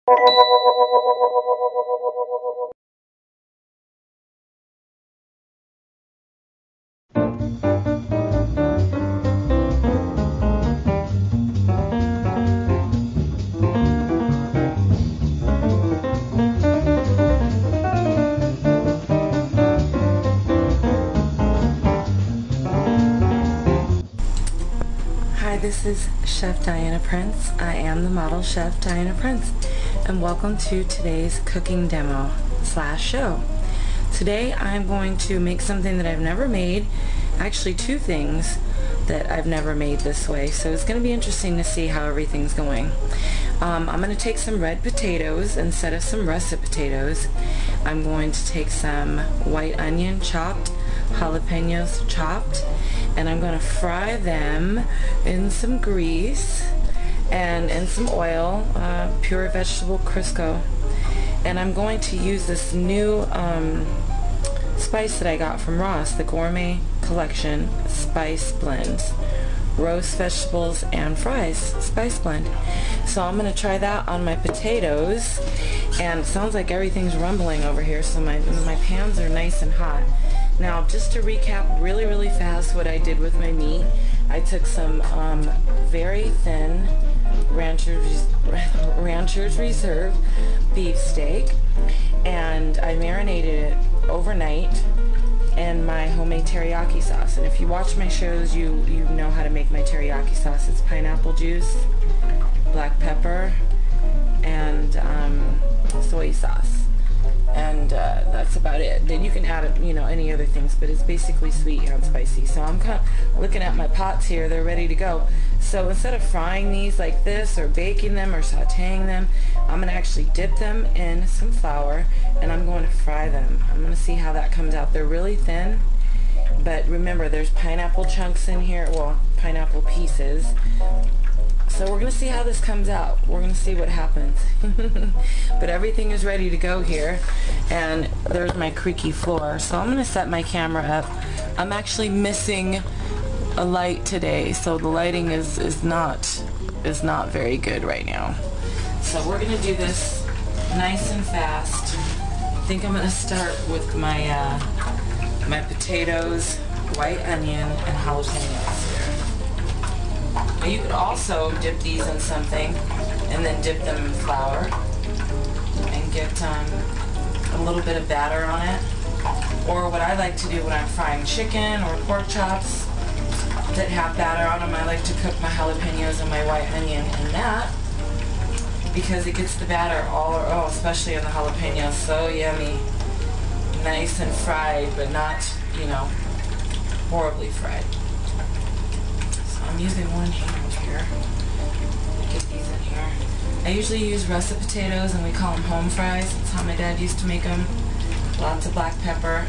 Hi, this is Chef Dianna Prince. I am the model chef Dianna Prince, and welcome to today's cooking demo / show. Today I'm going to make something that I've never made, actually two things that I've never made this way, so it's going to be interesting to see how everything's going. I'm going to take some red potatoes instead of some russet potatoes. I'm going to take some white onion chopped, jalapenos chopped, and I'm going to fry them in some grease and in some oil, pure vegetable Crisco. And I'm going to use this new spice that I got from Ross, the Gourmet Collection Spice Blends. Roast vegetables and fries spice blend. So I'm going to try that on my potatoes, and it sounds like everything's rumbling over here, so my pans are nice and hot. Now, just to recap really fast what I did with my meat, I took some very thin Rancher's Reserve beef steak, and I marinated it overnight in my homemade teriyaki sauce. And if you watch my shows, you know how to make my teriyaki sauce. It's pineapple juice, black pepper, and soy sauce. And that's about it. Then you can add, any other things, but it's basically sweet and spicy. So I'm kind of looking at my pots here. They're ready to go. So instead of frying these like this or baking them or sauteing them, I'm going to actually dip them in some flour and I'm going to fry them. I'm going to see how that comes out. They're really thin, but remember there's pineapple chunks in here, well, pineapple pieces. So we're going to see how this comes out. We're going to see what happens. But everything is ready to go here. And there's my creaky floor. So I'm going to set my camera up. I'm actually missing a light today, so the lighting is not very good right now. So we're going to do this nice and fast. I think I'm going to start with my my potatoes, white onion, and jalapenos here. Now you could also dip these in something and then dip them in flour and get a little bit of batter on it. Or what I like to do when I'm frying chicken or pork chops that have batter on them, I like to cook my jalapenos and my white onion in that, because it gets the batter all, especially on the jalapenos, so yummy. Nice and fried, but not, horribly fried. So I'm using one hand here to get these in here. I usually use russet potatoes, and we call them home fries. That's how my dad used to make them. Lots of black pepper.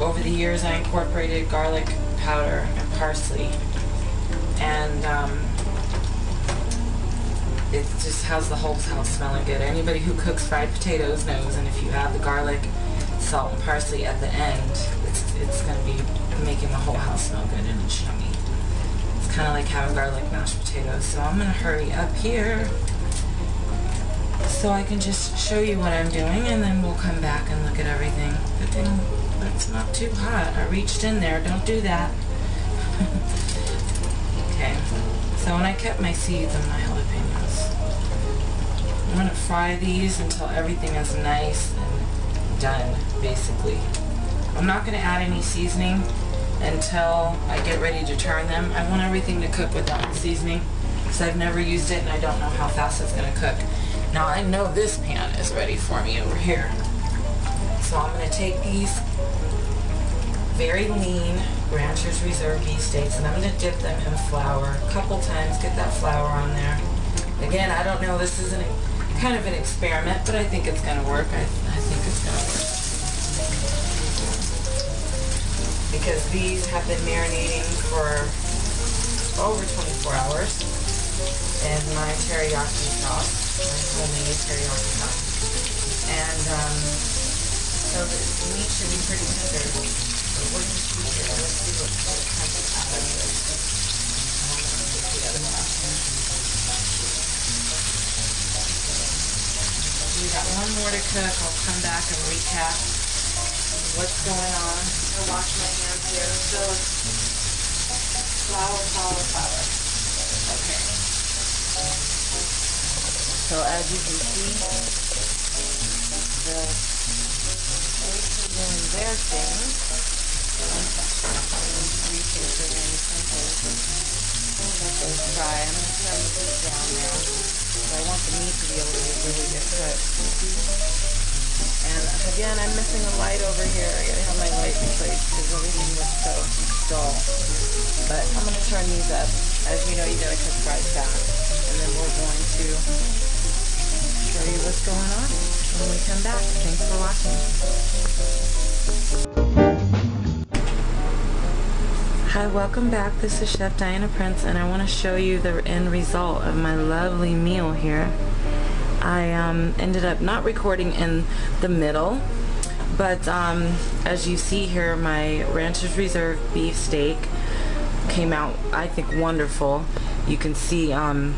Over the years I incorporated garlic powder and parsley, and it just has the whole house smelling good. Anybody who cooks fried potatoes knows, and if you have the garlic, salt, and parsley at the end, it's going to be making the whole house smell good, and it's yummy. It's kind of like having garlic mashed potatoes. So I'm going to hurry up here so I can just show you what I'm doing, and then we'll come back and look at everything. Good thing it's not too hot. I reached in there. Don't do that. Okay. So when I kept my seeds on my jalapenos, I'm going to fry these until everything is nice and done, basically. I'm not going to add any seasoning until I get ready to turn them. I want everything to cook without the seasoning, because I've never used it and I don't know how fast it's going to cook. Now I know this pan is ready for me over here. So I'm going to take these very lean Rancher's Reserve beef steaks, and I'm going to dip them in flour a couple times, get that flour on there. Again, I don't know, this is kind of an experiment, but I think it's going to work. I think it's going to work. Because these have been marinating for over 24 hours in my teriyaki sauce, my homemade teriyaki sauce. And so the meat should be pretty tender. But we're going to see here. Let's see what comes out of this. I'm going to put the other one up here. we got one more to cook. I'll come back and recap what's going on. I'll wash my hands here. So flour. Okay. So as you can see, the plates are doing their thing. Let those fry. I'm going to turn the heat down now. So I want the meat to be able to really get cooked. And again, I'm missing a light over here. I gotta have my light replaced because everything looks so dull. But I'm gonna turn these up. As you know, you gotta cook fries fast. And then we're going to show you what's going on when we come back. Thanks for watching. Hi, welcome back. This is Chef Dianna Prince, and I want to show you the end result of my lovely meal here. I ended up not recording in the middle, but as you see here, my Rancher's Reserve beef steak came out, I think, wonderful. You can see I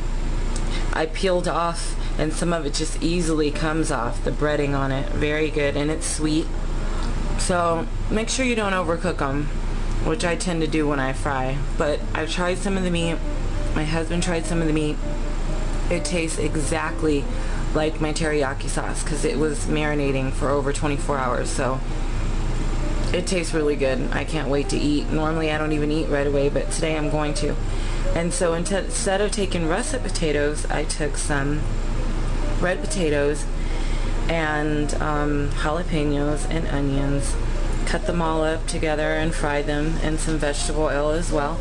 peeled off, and some of it just easily comes off, the breading on it. Very good, and it's sweet. So make sure you don't overcook them, which I tend to do when I fry. But I've tried some of the meat. My husband tried some of the meat. It tastes exactly like my teriyaki sauce because it was marinating for over 24 hours. So it tastes really good. I can't wait to eat. Normally I don't even eat right away, but today I'm going to. And so instead of taking russet potatoes, I took some red potatoes and jalapenos and onions. Cut them all up together and fried them in some vegetable oil as well.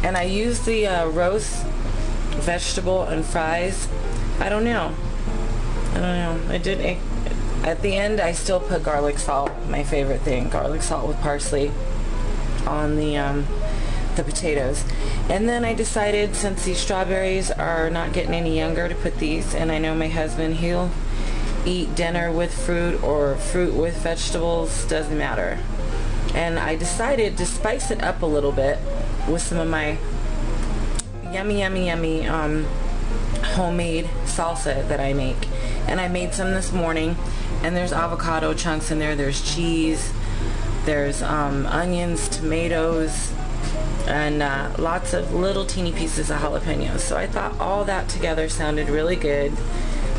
And I used the roast vegetable and fries. I don't know. I did. At the end, I still put garlic salt. My favorite thing, garlic salt with parsley, on the potatoes. And then I decided, since these strawberries are not getting any younger, to put these. And I know my husband, he'll eat dinner with fruit or fruit with vegetables, doesn't matter. And I decided to spice it up a little bit with some of my yummy homemade salsa that I make. And I made some this morning, and there's avocado chunks in there, there's cheese, there's onions, tomatoes, and lots of little teeny pieces of jalapenos. So I thought all that together sounded really good.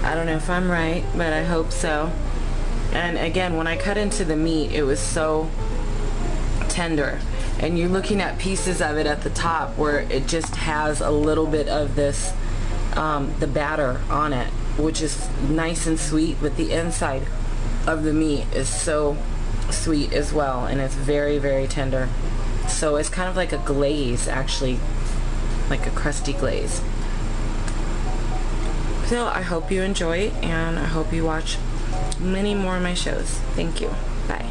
I don't know if I'm right, but I hope so. And again, when I cut into the meat, it was so tender. And you're looking at pieces of it at the top where it just has a little bit of this, the batter on it, which is nice and sweet, but the inside of the meat is so sweet as well, and it's very, very tender. So it's kind of like a glaze, actually, like a crusty glaze. So I hope you enjoy it, and I hope you watch many more of my shows. Thank you. Bye.